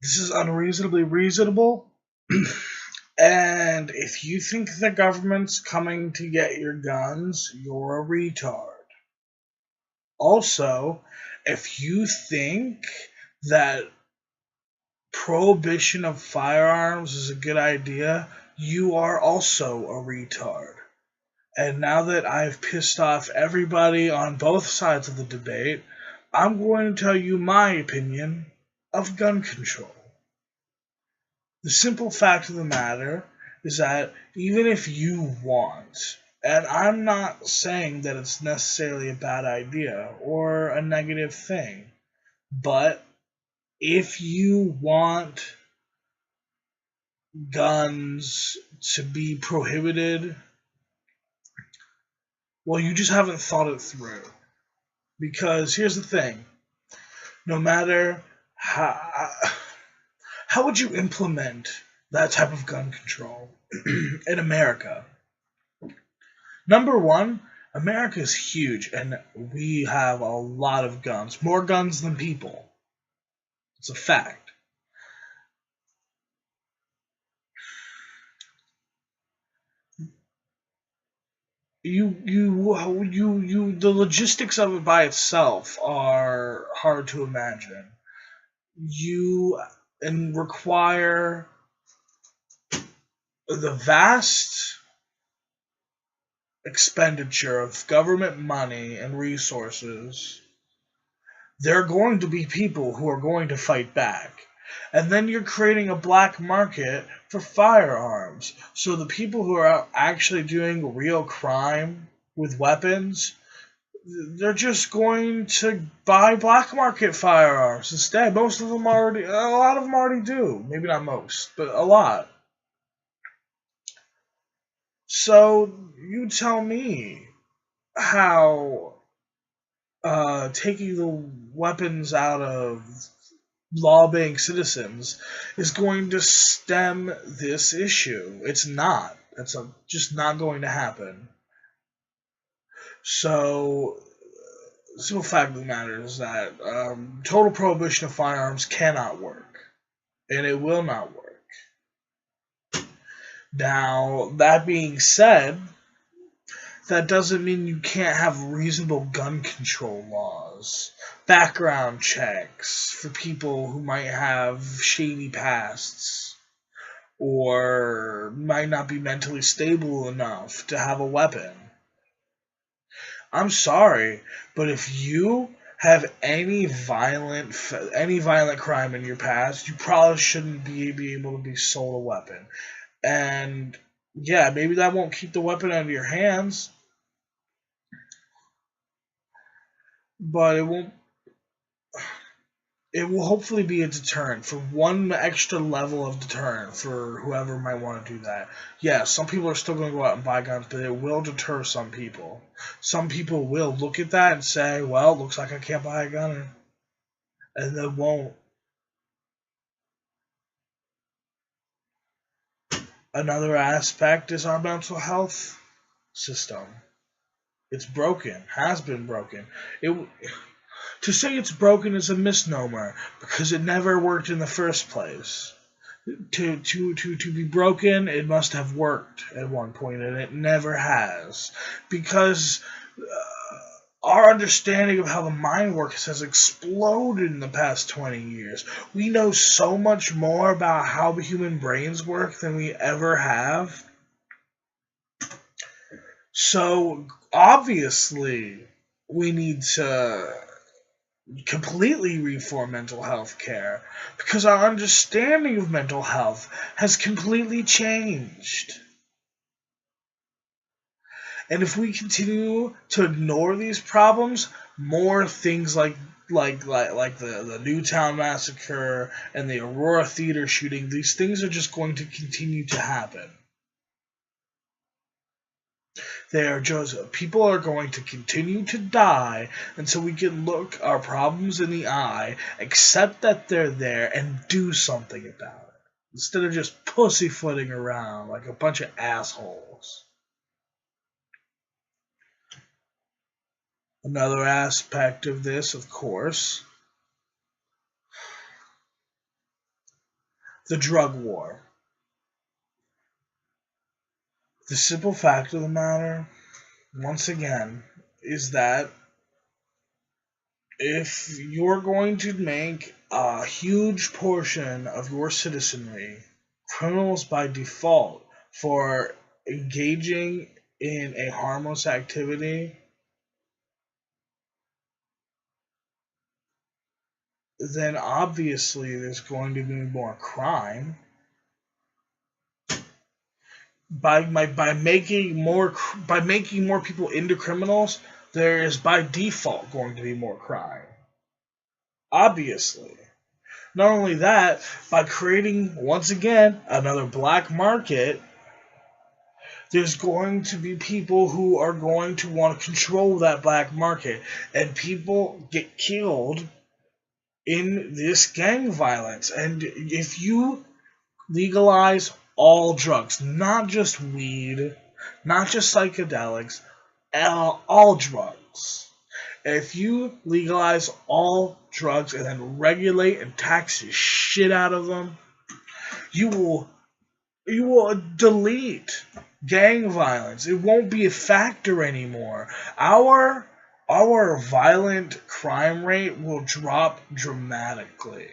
This is unreasonably reasonable. And if you think the government's coming to get your guns, you're a retard. Also, if you think that prohibition of firearms is a good idea, you are also a retard. And now that I've pissed off everybody on both sides of the debate, I'm going to tell you my opinion of gun control. The simple fact of the matter is that even if you want, and I'm not saying that it's necessarily a bad idea or a negative thing, but if you want guns to be prohibited, well, you just haven't thought it through. Because here's the thing, no matter how would you implement that type of gun control in America? Number one, America is huge and we have a lot of guns, more guns than people. It's a fact. The logistics of it by itself are hard to imagine. You and require the vast expenditure of government money and resources. There are going to be people who are going to fight back. And then you're creating a black market for firearms. So the people who are actually doing real crime with weapons, they're just going to buy black market firearms instead. A lot of them already do. Maybe not most, but a lot. So you tell me how taking the weapons out of law-abiding citizens is going to stem this issue. It's not. Just not going to happen. So, the simple fact of the matter is that total prohibition of firearms cannot work, and it will not work. Now, that being said, that doesn't mean you can't have reasonable gun control laws, background checks for people who might have shady pasts or might not be mentally stable enough to have a weapon. I'm sorry, but if you have any violent crime in your past, you probably shouldn't be able to be sold a weapon. And yeah, maybe that won't keep the weapon out of your hands, but it will hopefully be a deterrent for one extra level of deterrent for whoever might want to do that. Yeah, some people are still going to go out and buy guns, but it will deter some people. Some people will look at that and say, well, looks like I can't buy a gun, and they won't. Another aspect is our mental health system. It's broken, has been broken. To say it's broken is a misnomer because it never worked in the first place. To be broken, it must have worked at one point, and it never has. Because our understanding of how the mind works has exploded in the past 20 years. We know so much more about how the human brains work than we ever have. So, obviously, we need to completely reform mental health care because our understanding of mental health has completely changed. And if we continue to ignore these problems, more things like the Newtown massacre and the Aurora theater shooting, these things are just going to continue to happen. People are going to continue to die until we can look our problems in the eye, accept that they're there, and do something about it. Instead of just pussyfooting around like a bunch of assholes. Another aspect of this, of course, the drug war. The simple fact of the matter, once again, is that if you're going to make a huge portion of your citizenry criminals by default for engaging in a harmless activity, then obviously there's going to be more crime. By making more people into criminals, there is by default going to be more crime. Obviously. Not only that, by creating once again another black market, there's going to be people who are going to want to control that black market, and people get killed in this gang violence. And if you legalize all drugs, not just weed, not just psychedelics, all drugs. If you legalize all drugs and then regulate and tax the shit out of them, you will delete gang violence. It won't be a factor anymore. Our violent crime rate will drop dramatically.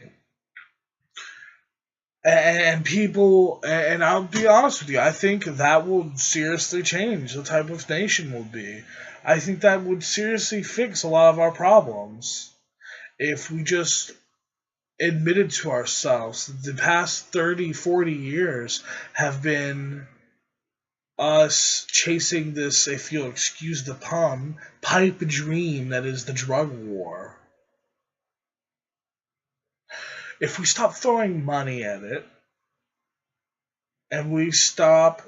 And people, and I'll be honest with you, I think that will seriously change the type of nation we'll be. I think that would seriously fix a lot of our problems if we just admitted to ourselves that the past 30, 40 years have been us chasing this, if you'll excuse the pun, pipe dream that is the drug war. If we stop throwing money at it, and we stop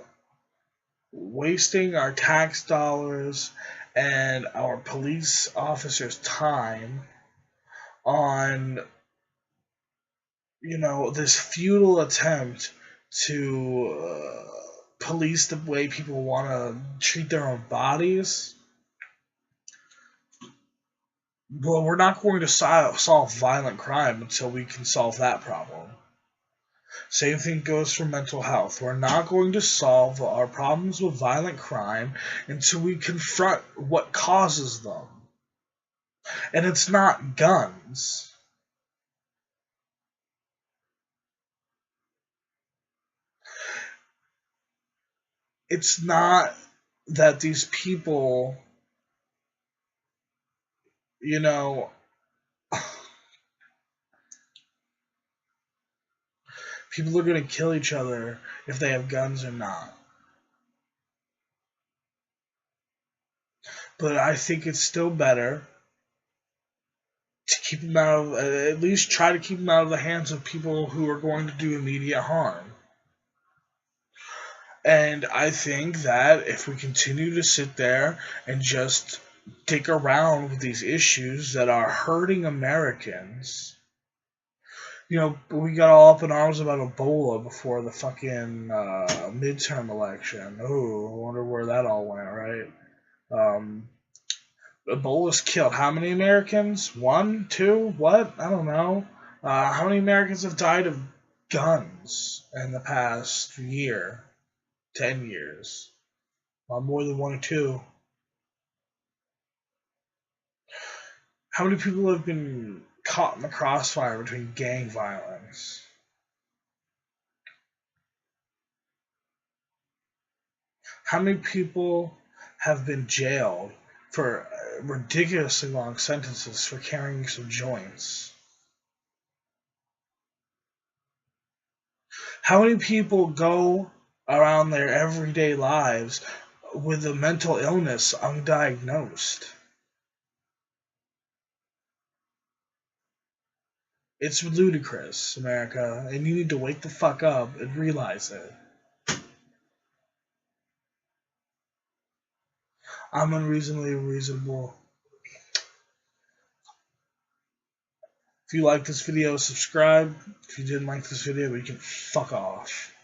wasting our tax dollars and our police officers' time on, this futile attempt to police the way people want to treat their own bodies, well, we're not going to solve violent crime until we can solve that problem. Same thing goes for mental health. We're not going to solve our problems with violent crime until we confront what causes them. And it's not guns. It's not that these people, people are going to kill each other if they have guns or not. But I think it's still better to keep them out of, at least try to keep them out of the hands of people who are going to do immediate harm. And I think that if we continue to sit there and just dick around with these issues that are hurting Americans, we got all up in arms about Ebola before the fucking midterm election. Oh, I wonder where that all went, right? Ebola's killed how many Americans? 1, 2, what? I don't know. How many Americans have died of guns in the past year? 10 years. More than 1 or 2. How many people have been caught in the crossfire between gang violence? How many people have been jailed for ridiculously long sentences for carrying some joints? How many people go around their everyday lives with a mental illness undiagnosed? It's ludicrous, America, and you need to wake the fuck up and realize it. I'm unreasonably reasonable. If you like this video, subscribe. If you didn't like this video, you can fuck off.